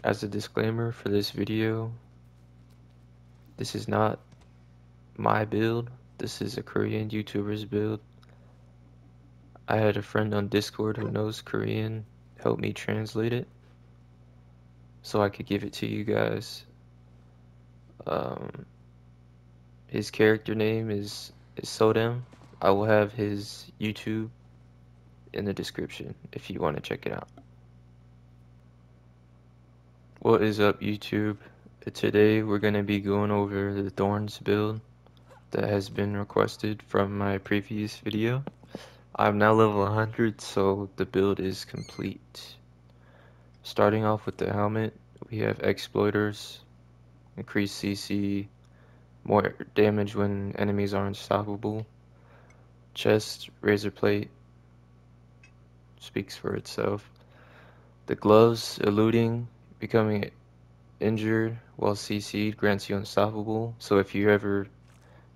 As a disclaimer for this video, this is not my build. This is a Korean YouTuber's build. I had a friend on Discord who knows Korean help me translate it so I could give it to you guys. Um, his character name is Sodem. I will have his YouTube in the description if you want to check it out. What is up, YouTube? Today we're going to be going over the Thorns build that has been requested from my previous video. I'm now level 100, so the build is complete. Starting off with the helmet, we have exploiters, increased CC, more damage when enemies are unstoppable. Chest, razor plate, speaks for itself. The gloves, eluding, becoming injured while CC'd grants you unstoppable, so if you ever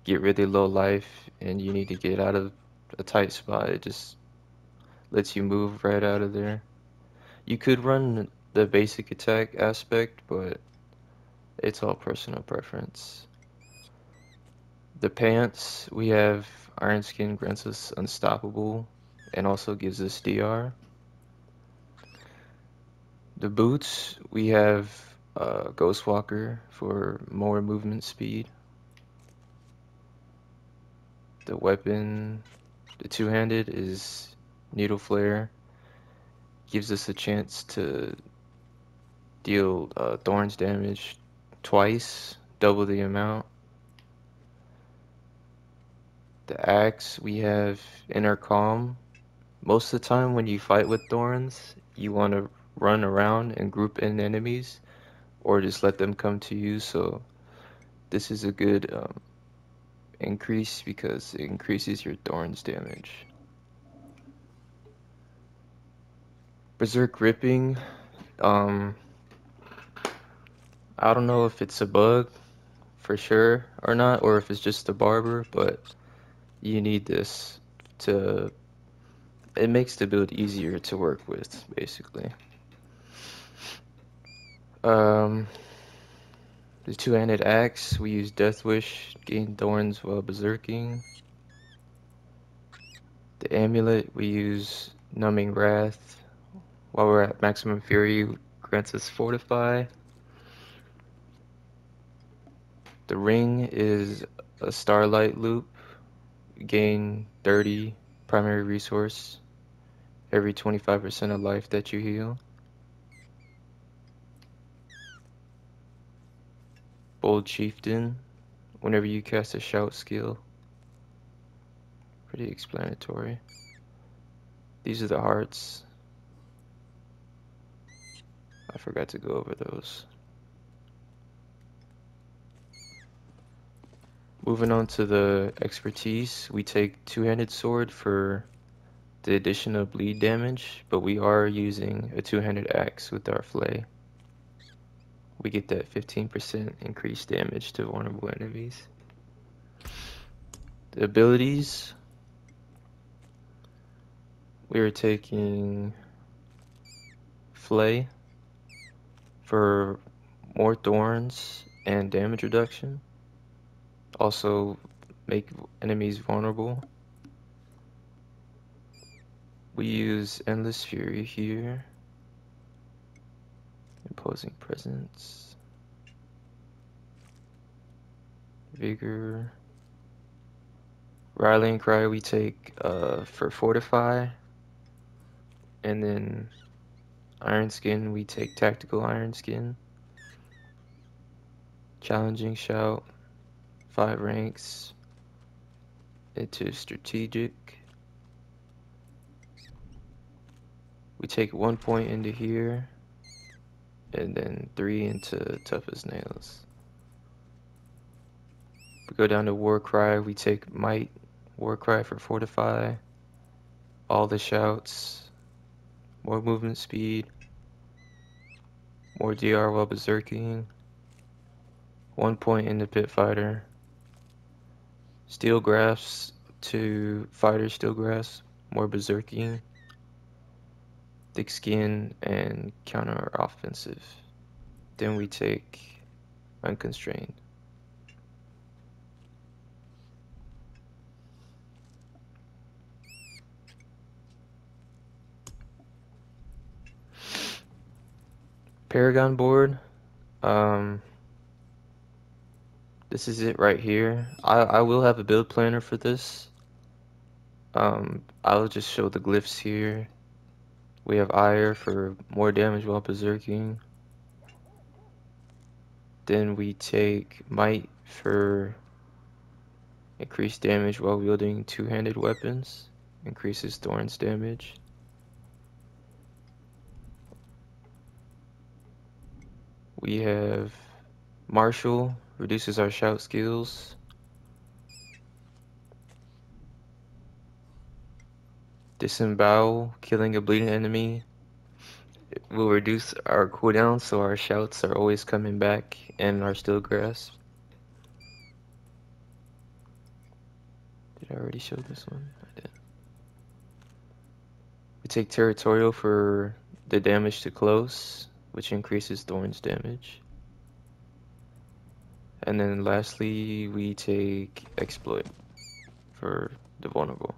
get really low life and you need to get out of a tight spot, it just lets you move right out of there. You could run the basic attack aspect, but it's all personal preference. The pants, we have Iron Skin grants us unstoppable and also gives us DR. The boots, we have Ghostwalker for more movement speed. The weapon, the two-handed, is Needle Flare. Gives us a chance to deal Thorns damage twice, double the amount. The axe, we have Inner Calm. Most of the time when you fight with Thorns, you want to run around and group in enemies, or just let them come to you, so this is a good increase because it increases your Thorns damage. Berserk Ripping, I don't know if it's a bug for sure or not, or if it's just a barber, but you need this to, it makes the build easier to work with, basically. The two-handed axe, we use Death Wish, gain Thorns while berserking. The amulet, we use Numbing Wrath. While we're at maximum fury, grants us Fortify. The ring is a Starlight loop. Gain 30 primary resource every 25% of life that you heal. Bold Chieftain, whenever you cast a shout skill. Pretty explanatory. These are the hearts. I forgot to go over those. Moving on to the expertise, we take two-handed sword for the addition of bleed damage, but we are using a two-handed axe with our flay. We get that 15% increased damage to vulnerable enemies. The abilities, we are taking flay for more thorns and damage reduction. Also make enemies vulnerable. We use Endless Fury here. Imposing Presence. Vigor. Rallying Cry we take for Fortify. And then Iron Skin we take Tactical Iron Skin. Challenging Shout. 5 ranks into Strategic. We take 1 point into here. And then 3 into Tough as Nails. We go down to War Cry, we take Might, War Cry for Fortify, all the shouts, more movement speed, more DR while berserking, 1 point into Pit Fighter, Steel Grasps to Fighter Steel Grasp, more berserking, Thick Skin, and counter offensive. Then we take unconstrained. Paragon board. This is it right here. I will have a build planner for this. I'll just show the glyphs here. We have Ire for more damage while berserking. Then we take Might for increased damage while wielding two-handed weapons. Increases Thorns damage. We have Martial, reduces our shout skills. Disembowel, killing a bleeding enemy will reduce our cooldown so our shouts are always coming back and are still grasp. Did I already show this one? I did. We take Territorial for the damage to close, which increases Thorns damage. And then lastly, we take Exploit for the vulnerable.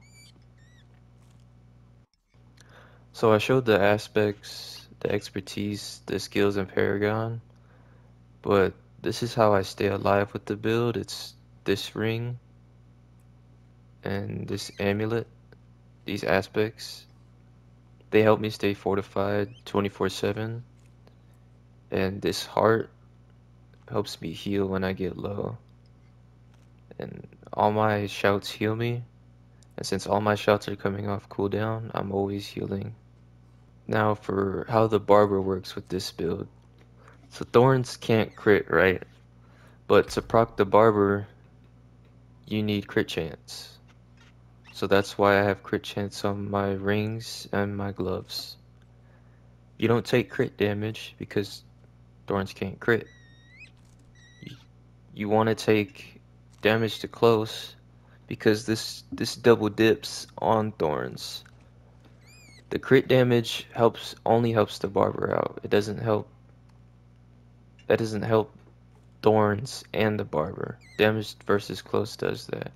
So I showed the aspects, the expertise, the skills in Paragon, but this is how I stay alive with the build. It's this ring and this amulet, these aspects. They help me stay fortified 24/7, and this heart helps me heal when I get low. And all my shouts heal me, and since all my shouts are coming off cooldown, I'm always healing. Now for how the Barber works with this build. So Thorns can't crit, right? But to proc the Barber, you need crit chance. So that's why I have crit chance on my rings and my gloves. You don't take crit damage because Thorns can't crit. You want to take damage to close because this double dips on Thorns. The crit damage only helps the Barber out. That doesn't help Thorns and the Barber. Damage versus close does that.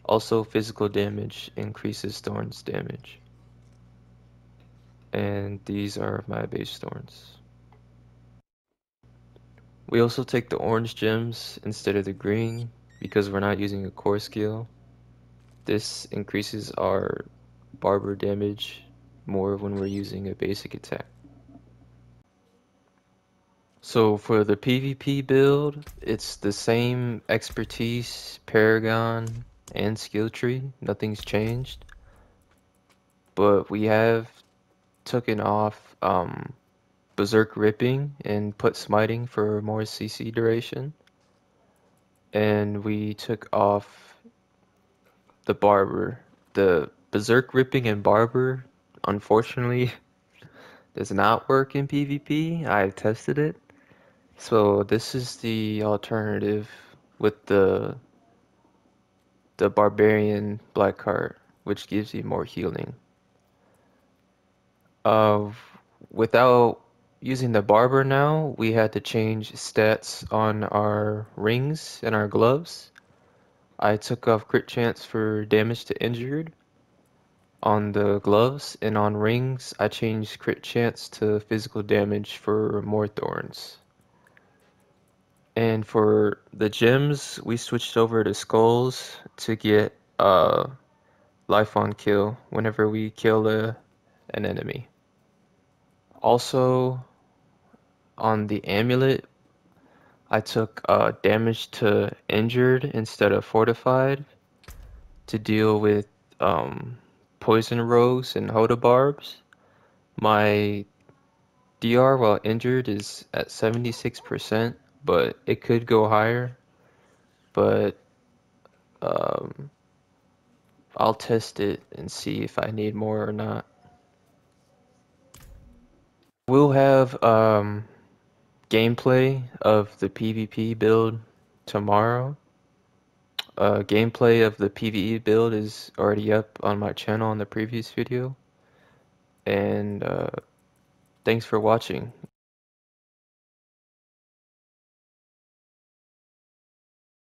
Also, physical damage increases Thorns damage. And these are my base Thorns. We also take the orange gems instead of the green because we're not using a core skill. This increases our Barber damage more when we're using a basic attack. So for the PvP build, it's the same expertise, paragon, and skill tree. Nothing's changed. But we have taken off Berserk Ripping and put Smiting for more CC duration. And we took off the Barber. The Berserk Ripping and Barber, unfortunately, does not work in PvP. I tested it. So this is the alternative with the Barbarian Black Heart, which gives you more healing. Without using the Barber now, we had to change stats on our rings and our gloves. I took off crit chance for damage to injured on the gloves, and on rings, I changed crit chance to physical damage for more thorns. And for the gems, we switched over to skulls to get life on kill whenever we kill an enemy. Also, on the amulet, I took damage to injured instead of fortified to deal with poison rogues and hodabarbs. My DR while injured is at 76%, but it could go higher. But I'll test it and see if I need more or not. We'll have gameplay of the PvP build tomorrow. Gameplay of the PvE build is already up on my channel in the previous video. And thanks for watching.